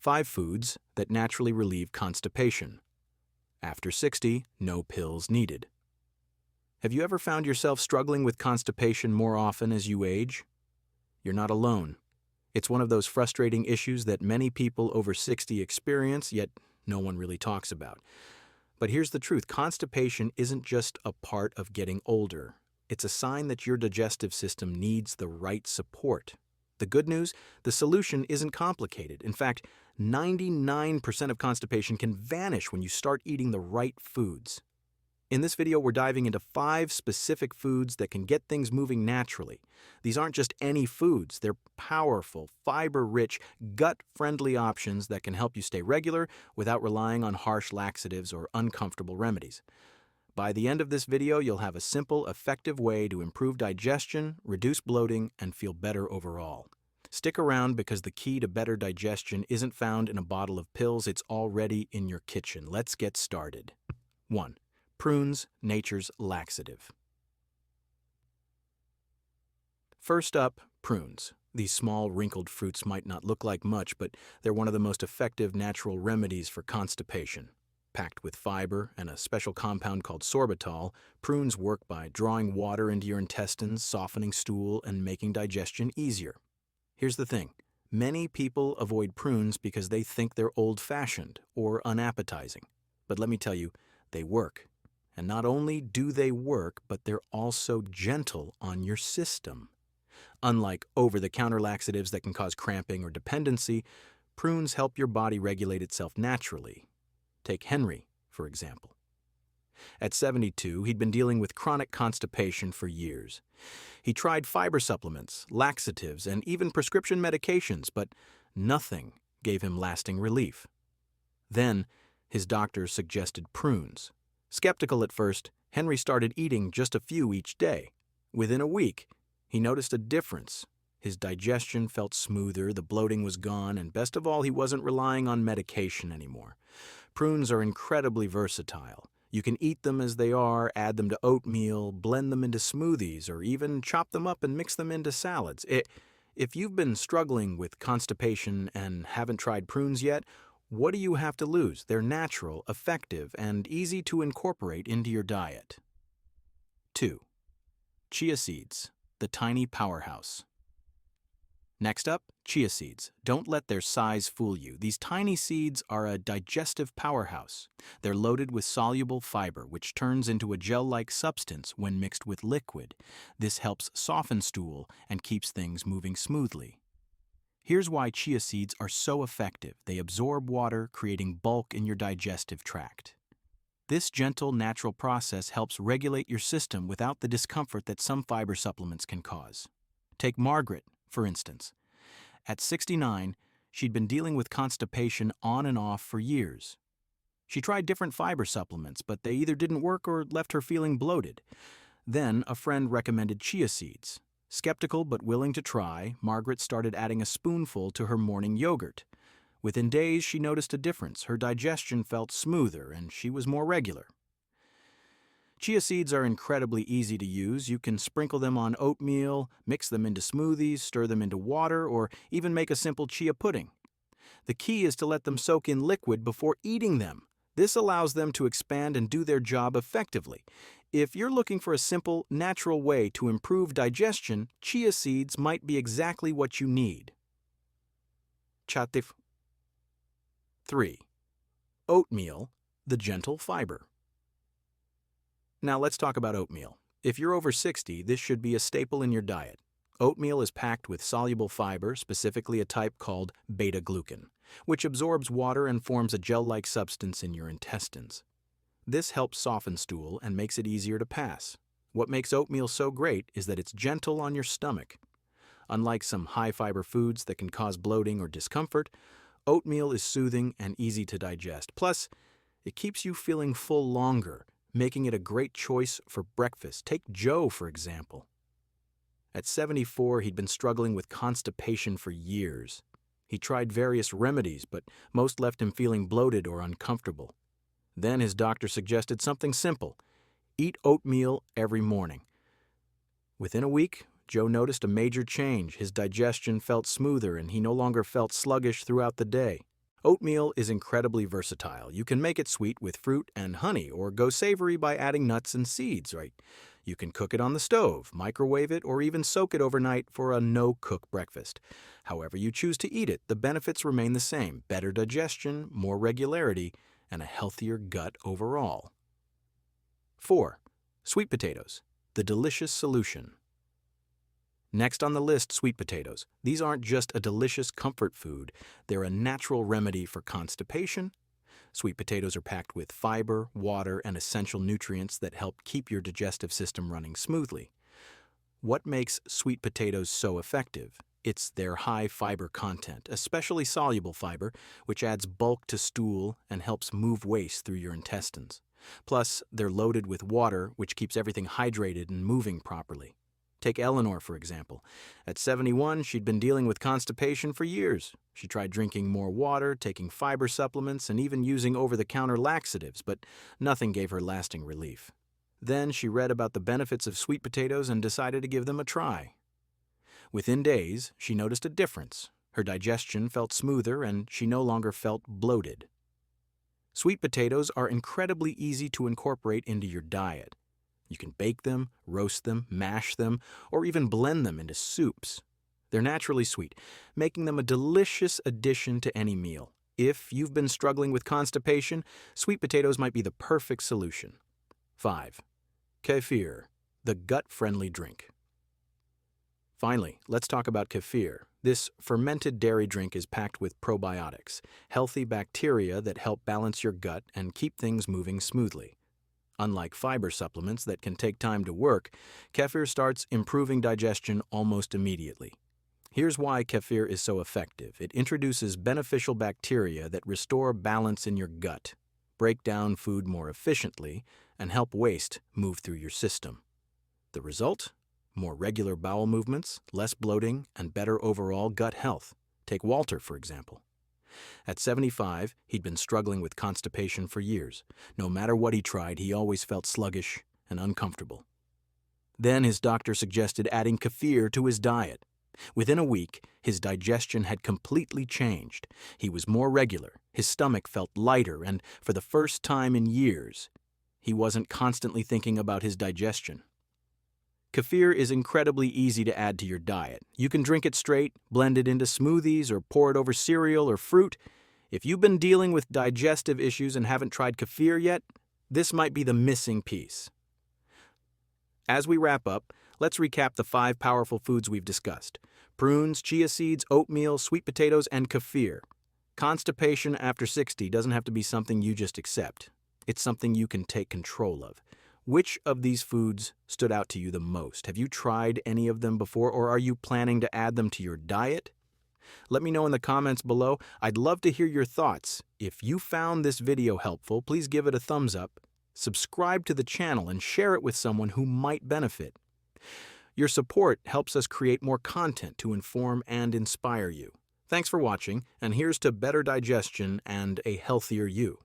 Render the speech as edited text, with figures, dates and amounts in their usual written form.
5 foods that naturally relieve constipation. After 60, no pills needed. Have you ever found yourself struggling with constipation more often as you age? You're not alone. It's one of those frustrating issues that many people over 60 experience, yet no one really talks about. But here's the truth, constipation isn't just a part of getting older. It's a sign that your digestive system needs the right support. The good news, the solution isn't complicated. In fact, 99% of constipation can vanish when you start eating the right foods. In this video, we're diving into 5 specific foods that can get things moving naturally. These aren't just any foods, they're powerful, fiber-rich, gut-friendly options that can help you stay regular without relying on harsh laxatives or uncomfortable remedies. By the end of this video, you'll have a simple, effective way to improve digestion, reduce bloating, and feel better overall. Stick around because the key to better digestion isn't found in a bottle of pills, it's already in your kitchen. Let's get started. 1. Prunes, nature's laxative. First up, prunes. These small, wrinkled fruits might not look like much, but they're one of the most effective natural remedies for constipation. Packed with fiber and a special compound called sorbitol, prunes work by drawing water into your intestines, softening stool, and making digestion easier. Here's the thing. Many people avoid prunes because they think they're old-fashioned or unappetizing. But let me tell you, they work. And not only do they work, but they're also gentle on your system. Unlike over-the-counter laxatives that can cause cramping or dependency, prunes help your body regulate itself naturally. Take Henry, for example. At 72, he'd been dealing with chronic constipation for years. He tried fiber supplements, laxatives, and even prescription medications, but nothing gave him lasting relief. Then, his doctor suggested prunes. Skeptical at first, Henry started eating just a few each day. Within a week, he noticed a difference. His digestion felt smoother, the bloating was gone, and best of all, he wasn't relying on medication anymore. Prunes are incredibly versatile. You can eat them as they are, add them to oatmeal, blend them into smoothies, or even chop them up and mix them into salads. If you've been struggling with constipation and haven't tried prunes yet, what do you have to lose? They're natural, effective, and easy to incorporate into your diet. 2. Chia seeds, the tiny powerhouse. Next up, chia seeds. Don't let their size fool you. These tiny seeds are a digestive powerhouse. They're loaded with soluble fiber, which turns into a gel-like substance when mixed with liquid. This helps soften stool and keeps things moving smoothly. Here's why chia seeds are so effective. They absorb water, creating bulk in your digestive tract. This gentle, natural process helps regulate your system without the discomfort that some fiber supplements can cause. Take Margaret, for instance. At 69, she'd been dealing with constipation on and off for years. She tried different fiber supplements, but they either didn't work or left her feeling bloated. Then a friend recommended chia seeds. Skeptical but willing to try, Margaret started adding a spoonful to her morning yogurt. Within days, she noticed a difference. Her digestion felt smoother, and she was more regular. Chia seeds are incredibly easy to use. You can sprinkle them on oatmeal, mix them into smoothies, stir them into water, or even make a simple chia pudding. The key is to let them soak in liquid before eating them. This allows them to expand and do their job effectively. If you're looking for a simple, natural way to improve digestion, chia seeds might be exactly what you need. Laxative. 3. Oatmeal, the gentle fiber. Now let's talk about oatmeal. If you're over 60, this should be a staple in your diet. Oatmeal is packed with soluble fiber, specifically a type called beta-glucan, which absorbs water and forms a gel-like substance in your intestines. This helps soften stool and makes it easier to pass. What makes oatmeal so great is that it's gentle on your stomach. Unlike some high-fiber foods that can cause bloating or discomfort, oatmeal is soothing and easy to digest. Plus, it keeps you feeling full longer, making it a great choice for breakfast. Take Joe, for example. At 74, he'd been struggling with constipation for years. He tried various remedies, but most left him feeling bloated or uncomfortable. Then his doctor suggested something simple: eat oatmeal every morning. Within a week, Joe noticed a major change. His digestion felt smoother and he no longer felt sluggish throughout the day. Oatmeal is incredibly versatile. You can make it sweet with fruit and honey, or go savory by adding nuts and seeds, right? You can cook it on the stove, microwave it, or even soak it overnight for a no-cook breakfast. However you choose to eat it, the benefits remain the same: better digestion, more regularity, and a healthier gut overall. 4. Sweet potatoes, the delicious solution. Next on the list, sweet potatoes. These aren't just a delicious comfort food, they're a natural remedy for constipation. Sweet potatoes are packed with fiber, water, and essential nutrients that help keep your digestive system running smoothly. What makes sweet potatoes so effective? It's their high fiber content, especially soluble fiber, which adds bulk to stool and helps move waste through your intestines. Plus, they're loaded with water, which keeps everything hydrated and moving properly. Take Eleanor, for example. At 71, she'd been dealing with constipation for years. She tried drinking more water, taking fiber supplements, and even using over-the-counter laxatives, but nothing gave her lasting relief. Then she read about the benefits of sweet potatoes and decided to give them a try. Within days, she noticed a difference. Her digestion felt smoother, and she no longer felt bloated. Sweet potatoes are incredibly easy to incorporate into your diet. You can bake them, roast them, mash them, or even blend them into soups. They're naturally sweet, making them a delicious addition to any meal. If you've been struggling with constipation, sweet potatoes might be the perfect solution. 5. Kefir, the gut-friendly drink. Finally, let's talk about kefir. This fermented dairy drink is packed with probiotics, healthy bacteria that help balance your gut and keep things moving smoothly. Unlike fiber supplements that can take time to work, kefir starts improving digestion almost immediately. Here's why kefir is so effective. It introduces beneficial bacteria that restore balance in your gut, break down food more efficiently, and help waste move through your system. The result? More regular bowel movements, less bloating, and better overall gut health. Take Walter, for example. At 75, he'd been struggling with constipation for years. No matter what he tried, he always felt sluggish and uncomfortable. Then his doctor suggested adding kefir to his diet. Within a week, his digestion had completely changed. He was more regular, his stomach felt lighter, and for the first time in years, he wasn't constantly thinking about his digestion. Kefir is incredibly easy to add to your diet. You can drink it straight, blend it into smoothies, or pour it over cereal or fruit. If you've been dealing with digestive issues and haven't tried kefir yet, this might be the missing piece. As we wrap up, let's recap the 5 powerful foods we've discussed: prunes, chia seeds, oatmeal, sweet potatoes, and kefir. Constipation after 60 doesn't have to be something you just accept. It's something you can take control of. Which of these foods stood out to you the most? Have you tried any of them before, or are you planning to add them to your diet? Let me know in the comments below. I'd love to hear your thoughts. If you found this video helpful, please give it a thumbs up, subscribe to the channel, and share it with someone who might benefit. Your support helps us create more content to inform and inspire you. Thanks for watching, and here's to better digestion and a healthier you.